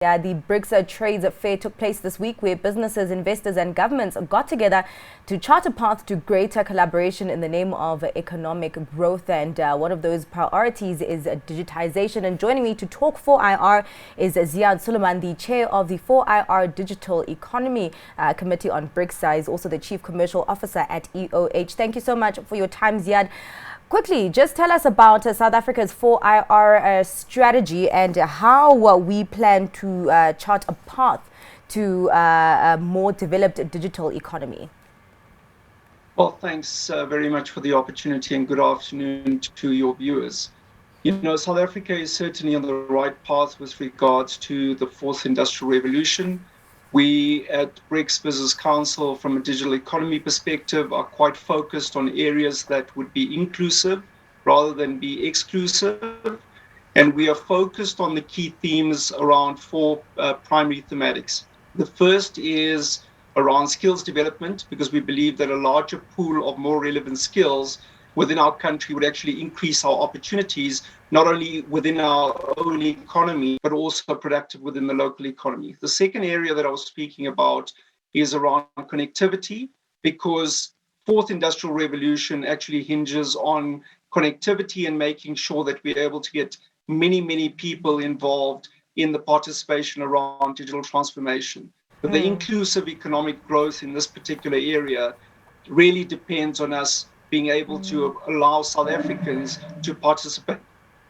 Yeah, the BRICS Trades Fair took place this week, where businesses, investors and governments got together to chart a path to greater collaboration in the name of economic growth. And one of those priorities is digitization. And joining me to talk 4IR is Ziaad, Suleman, the chair of the 4IR Digital Economy Committee on BRICS. He's also the chief commercial officer at EOH. Thank you so much for your time, Ziaad. Quickly, just tell us about South Africa's 4IR strategy and how we plan to chart a path to a more developed digital economy. Well, thanks very much for the opportunity, and good afternoon to your viewers. You know, South Africa is certainly on the right path with regards to the fourth industrial revolution. We at BRICS Business Council, from a digital economy perspective, are quite focused on areas that would be inclusive rather than be exclusive. And we are focused on the key themes around four primary thematics. The first is around skills development, because we believe that a larger pool of more relevant skills within our country would actually increase our opportunities, not only within our own economy, but also productive within the local economy. The second area that I was speaking about is around connectivity, because fourth industrial revolution actually hinges on connectivity and making sure that we're able to get many people involved in the participation around digital transformation. But the inclusive economic growth in this particular area really depends on us being able to allow South Africans to participate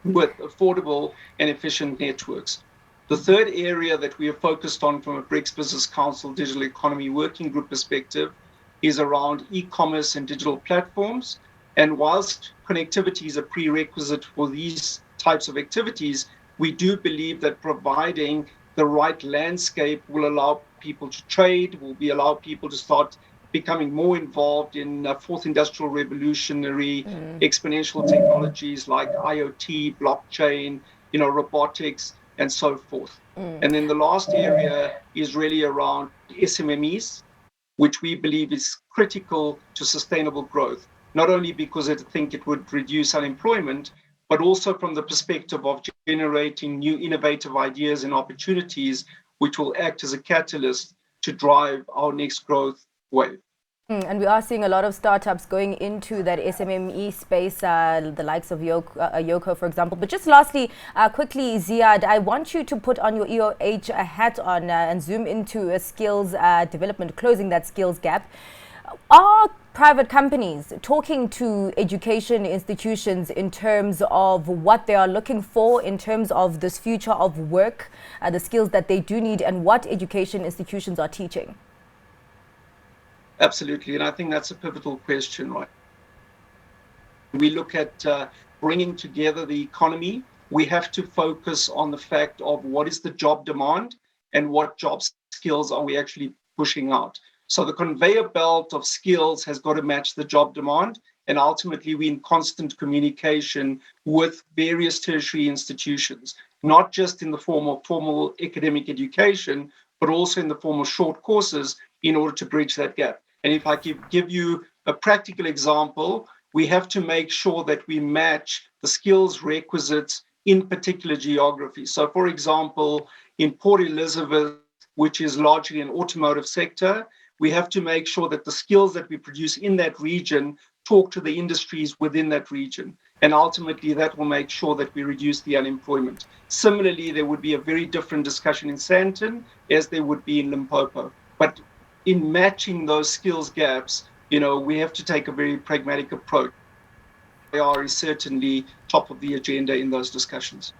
with affordable and efficient networks. The third area that we are focused on from a BRICS Business Council Digital Economy Working Group perspective is around e-commerce and digital platforms. And whilst connectivity is a prerequisite for these types of activities, we do believe that providing the right landscape will allow people to trade, allow people to start becoming more involved in fourth industrial revolutionary exponential technologies like IoT, blockchain, robotics, and so forth. And then the last area is really around SMMEs, which we believe is critical to sustainable growth, not only because I think it would reduce unemployment, but also from the perspective of generating new innovative ideas and opportunities, which will act as a catalyst to drive our next growth wave. And we are seeing a lot of startups going into that SMME space, the likes of Yoko, for example. But just lastly, quickly, Ziaad, I want you to put on your EOH hat on and zoom into skills development, closing that skills gap. Are private companies talking to education institutions in terms of what they are looking for in terms of this future of work, the skills that they do need, and what education institutions are teaching? Absolutely, and I think that's a pivotal question, right? We look at bringing together the economy. We have to focus on the fact of what is the job demand and what job skills are we actually pushing out. So the conveyor belt of skills has got to match the job demand, and ultimately we're in constant communication with various tertiary institutions, not just in the form of formal academic education, but also in the form of short courses in order to bridge that gap. And if I give you a practical example, we have to make sure that we match the skills requisites in particular geography. So for example, in Port Elizabeth, which is largely an automotive sector, we have to make sure that the skills that we produce in that region talk to the industries within that region. And ultimately, that will make sure that we reduce the unemployment. Similarly, there would be a very different discussion in Sandton as there would be in Limpopo. But in matching those skills gaps, we have to take a very pragmatic approach. IR is certainly top of the agenda in those discussions.